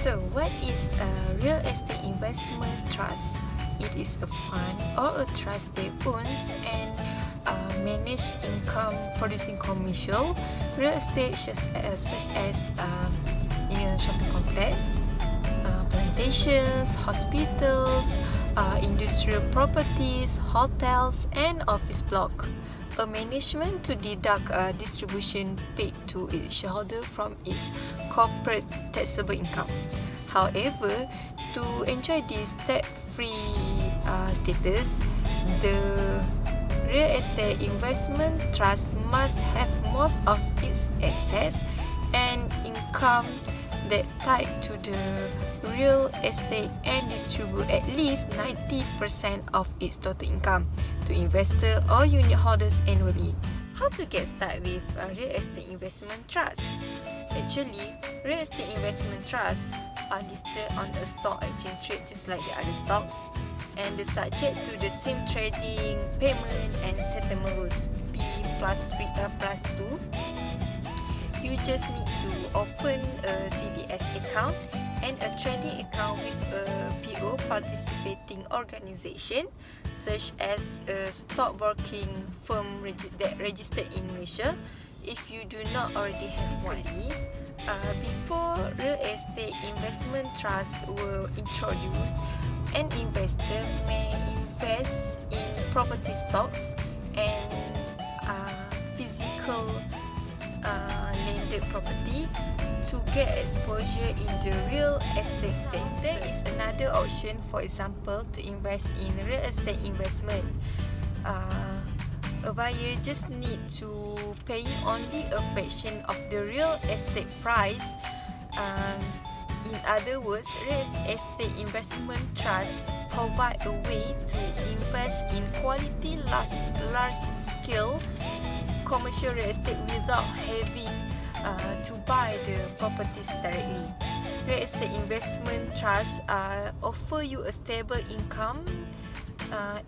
So, what is a real estate investment trust? It is a fund or a trust that owns and manage income-producing commercial real estate such as in a shopping complex, plantations, hospitals, industrial properties, hotels, and office block. A management to deduct distribution paid to its shareholder from its corporate taxable income. However, to enjoy this tax-free status, the real estate investment trust must have most of its assets and income that tied to the real estate and distribute at least 90% of its total income to investor or unit holders annually. How to get started with a real estate investment trust? Actually, real estate investment trusts are listed on the stock exchange trade just like the other stocks, and they're subject to the same trading, payment and settlement rules P+2. You just need to open a CDS account and a trading account with a PO participating organization such as a stockbroking firm that registered in Malaysia if you do not already have one. Before real estate investment trusts were introduced, an investor may invest in property stocks and physical landed property to get exposure in the real estate sector. There is another option, for example, to invest in real estate investment. A buyer just need to pay only a fraction of the real estate price. In other words, real estate investment trusts provide a way to invest in quality large-scale commercial real estate without having to buy the properties directly. Real estate investment trusts offer you a stable income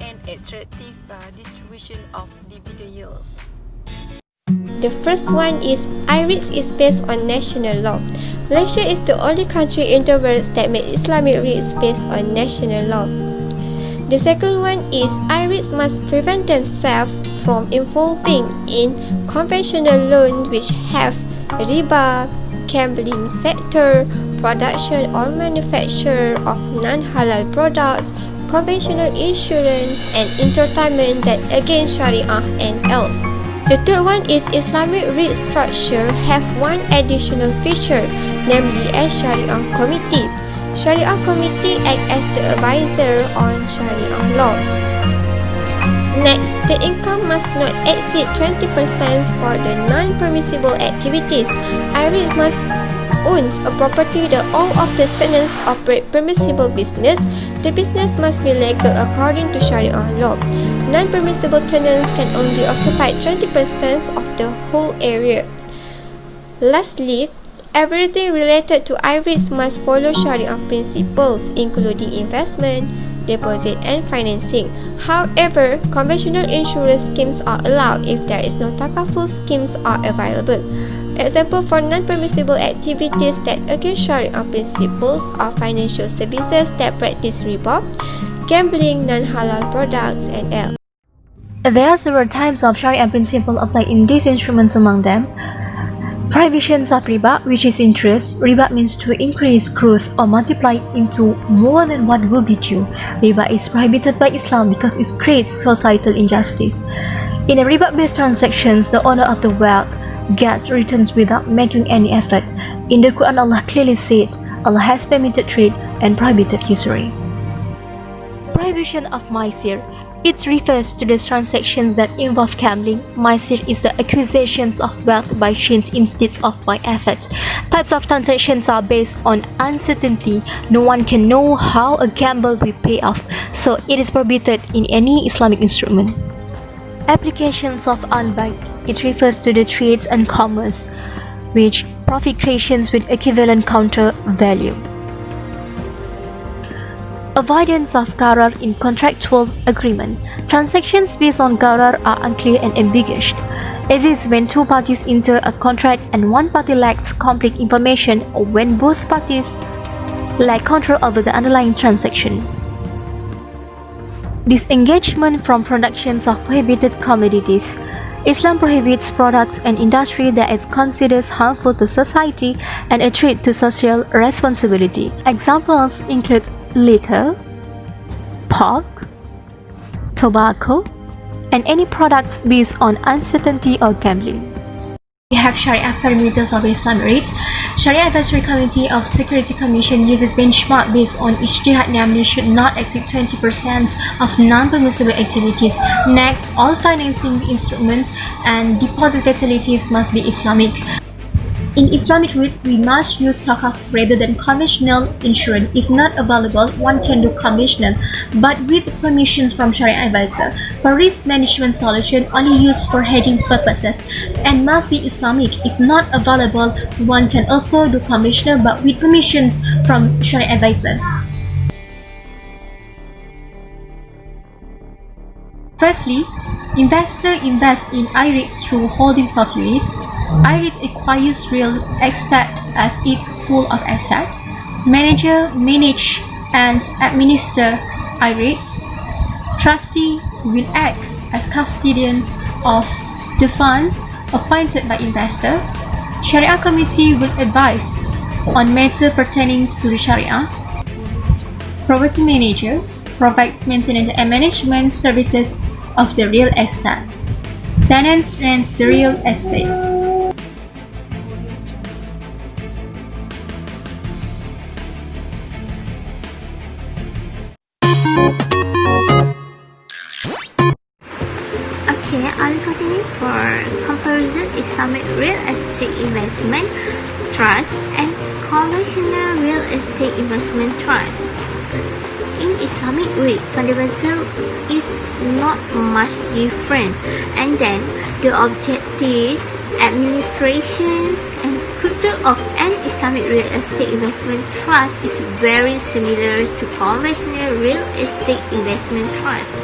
and attractive distribution of dividend yields. The first one is i-REITs is based on national law. Malaysia is the only country in the world that made Islamic REITs based on national law. The second one is i-REITs must prevent themselves from involving in conventional loans which have riba, gambling sector, production or manufacture of non-halal products, conventional insurance and entertainment that against Sharia and else. The third one is Islamic REIT structure have one additional feature, namely a Sharia committee. Sharia committee act as the advisor on Sharia law. Next, the income must not exceed 20% for the non-permissible activities. i-REIT must own a property that all of the tenants operate permissible business. The business must be legal according to Sharia law. Non-permissible tenants can only occupy 20% of the whole area. Lastly, everything related to i-REITs must follow Sharia principles, including investment, deposit and financing. However, conventional insurance schemes are allowed if there is no takaful schemes are available. Example for non-permissible activities that against Sharia principles are financial services that practice riba, gambling, non-halal products, and else. There are several types of Sharia principle applied in these instruments. Among them, prohibitions of riba, which is interest. Riba means to increase growth or multiply into more than what will be due. Riba is prohibited by Islam because it creates societal injustice. In a riba-based transactions, the owner of the wealth gets returns without making any effort. In the Quran, Allah clearly said, Allah has permitted trade and prohibited usury. Prohibition of maisir. It refers to the transactions that involve gambling. Maisir is the acquisitions of wealth by chance instead of by effort. Types of transactions are based on uncertainty. No one can know how a gamble will pay off, so it is prohibited in any Islamic instrument. Applications of al-bay'. It refers to the trades and commerce, which profit creations with equivalent counter value. Avoidance of gharar in contractual agreement. Transactions based on gharar are unclear and ambiguous. As is when two parties enter a contract and one party lacks complete information, or when both parties lack control over the underlying transaction. Disengagement from productions of prohibited commodities. Islam prohibits products and industry that it considers harmful to society and a threat to social responsibility. Examples include liquor, pork, tobacco, and any products based on uncertainty or gambling. We have Sharia parameters of Islamic REITs. Sharia Advisory Committee of Security Commission uses benchmark based on ijtihad, namely should not exceed 20% of non-permissible activities. Next, all financing instruments and deposit facilities must be Islamic. In Islamic REITs, we must use takaf rather than conventional insurance. If not available, one can do conventional, but with permissions from Sharia advisor. For risk management solution, only used for hedging purposes and must be Islamic. If not available, one can also do conventional, but with permissions from Sharia advisor. Firstly, investor invests in i-REITs through holdings of unit. i-REIT acquires real estate as its pool of asset. Manager manage and administer i-REITs. Trustee will act as custodians of the fund appointed by investor. Sharia committee will advise on matters pertaining to the Sharia. Property manager provides maintenance and management services of the real estate. Tenants rent the real estate. Okay, I'll continue for comparison Islamic real estate investment trust and conventional real estate investment trust. In Islamic REIT, fundamental is not much different, and then the objectives, administrations, and structure of an Islamic real estate investment trust is very similar to conventional real estate investment trust.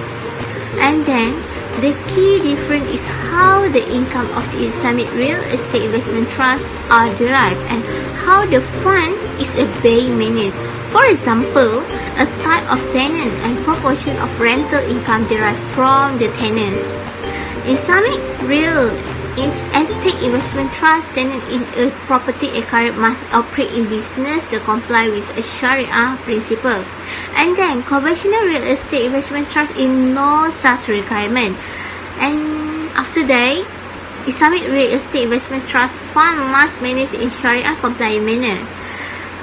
And then the key difference is how the income of the Islamic real estate investment trust are derived and how the fund is being managed. For example, a type of tenant and proportion of rental income derived from the tenants. Islamic real estate investment trust tenant in a property acquired must operate in business to comply with a Sharia principle. And then conventional real estate investment trust is no such requirement. And after that, Islamic real estate investment trust fund must manage in Sharia compliant manner.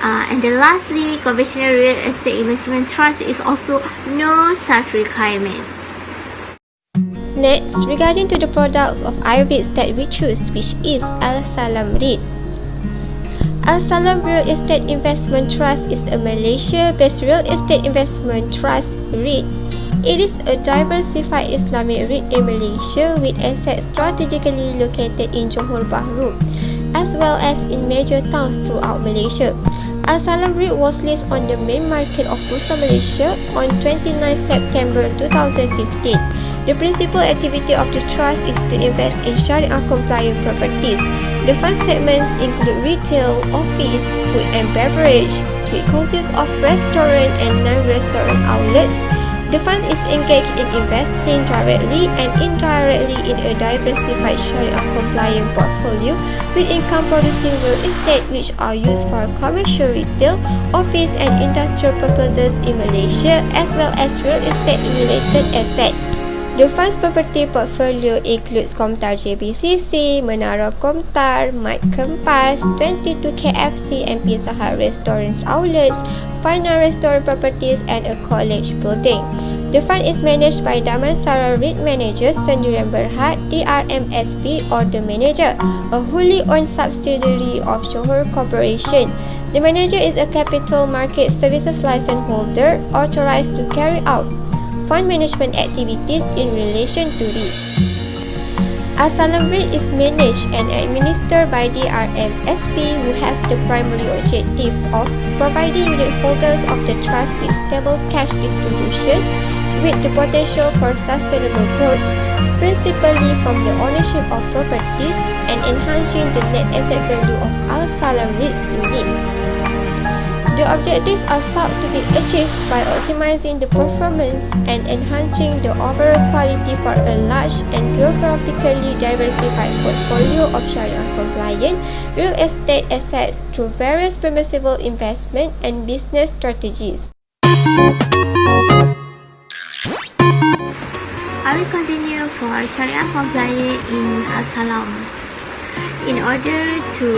And then lastly, conventional real estate investment trust is also no such requirement. Next, regarding to the products of i-REITs that we choose, which is Al-Salam REIT. Al-Salam Real Estate Investment Trust is a Malaysia-based real estate investment trust REIT. It is a diversified Islamic REIT in Malaysia with assets strategically located in Johor Bahru, as well as in major towns throughout Malaysia. Al-Salam REIT was listed on the main market of Bursa Malaysia on 29 September 2015. The principal activity of the trust is to invest in Sharia-compliant properties. The fund segments include retail, office, food and beverage, which consists of restaurant and non-restaurant outlets. The fund is engaged in investing directly and indirectly in a diversified Sharia-compliant portfolio with income-producing real estate which are used for commercial retail, office and industrial purposes in Malaysia, as well as real estate-related assets. The fund's property portfolio includes Komtar JBCC, Menara Komtar, Mat Kempas, 22 KFC and Pizza Hut restaurants outlets, Final Restaurant properties and a college building. The fund is managed by Damansara REIT Manager Sendirian Berhad, DRMSP or the manager, a wholly owned subsidiary of Johor Corporation. The manager is a capital market services license holder authorized to carry out fund management activities in relation to this. Al-Salam REIT is managed and administered by DRMSP, who has the primary objective of providing unit holders of the trust with stable cash distributions with the potential for sustainable growth, principally from the ownership of properties and enhancing the net asset value of Al-Salam REIT's unit. The objectives are sought to be achieved by optimizing the performance and enhancing the overall quality for a large and geographically diversified portfolio of Sharia-compliant real estate assets through various permissible investment and business strategies. I will continue for Sharia compliance in Al-Salam. In order to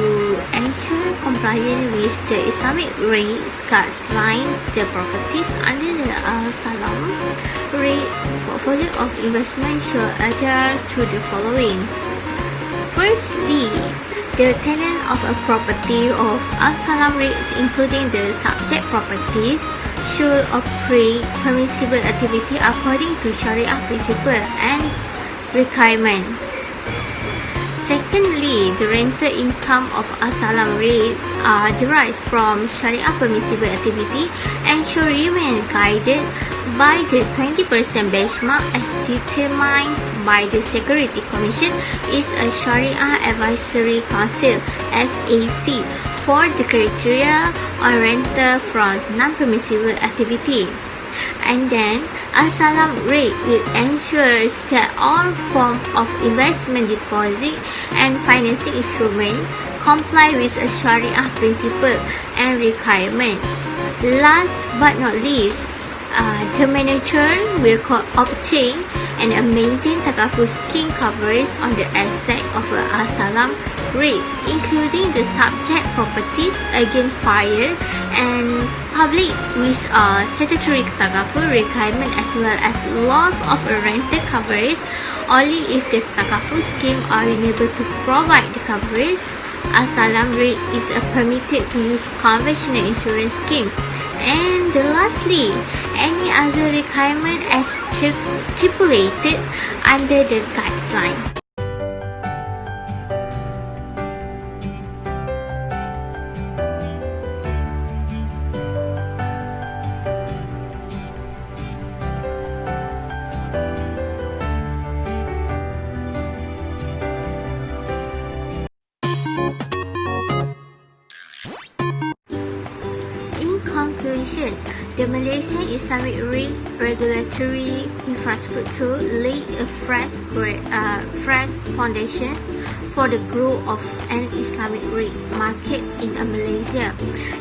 ensure compliance with the Islamic REITs guidelines, the properties under the Al-Salam REIT portfolio of investment should adhere to the following. Firstly, the tenant of a property of Al-Salam REITs, including the subject properties, should operate permissible activity according to Sharia principle and requirement. Secondly, the rental income of Al-Salam REITs are derived from Sharia permissible activity and should remain guided by the 20% benchmark as determined by the Security Commission is a Sharia Advisory Council (SAC) for the criteria on rental from non-permissible activity. And then, Al-Salam REIT will ensure that all forms of investment deposit and financing instrument comply with a Sharia principle and requirement. Last but not least, the manager will obtain and maintain takaful scheme coverage on the asset of Al-Salam REITs, including the subject properties against fire and public with statutory takaful requirement as well as loss of a rental coverage only if the takaful scheme are unable to provide the coverage. Al-Salam REIT is permitted to use conventional insurance scheme. And lastly, any other requirement as stipulated under the guideline. In conclusion, the Malaysian Islamic REIT regulatory infrastructure laid a fresh foundations for the growth of an Islamic REIT market in Malaysia.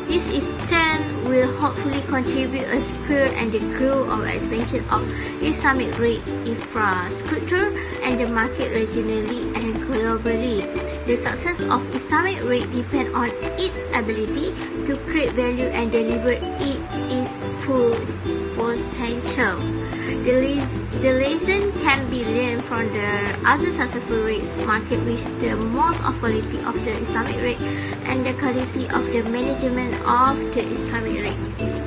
This in turn will hopefully contribute a spur and the growth of expansion of Islamic REIT infrastructure and the market regionally and globally. The success of Islamic REIT depends on its ability to create value and deliver its full potential. The lesson can be learned from the other successful REITs market with the most of quality of the Islamic REIT and the quality of the management of the Islamic REIT.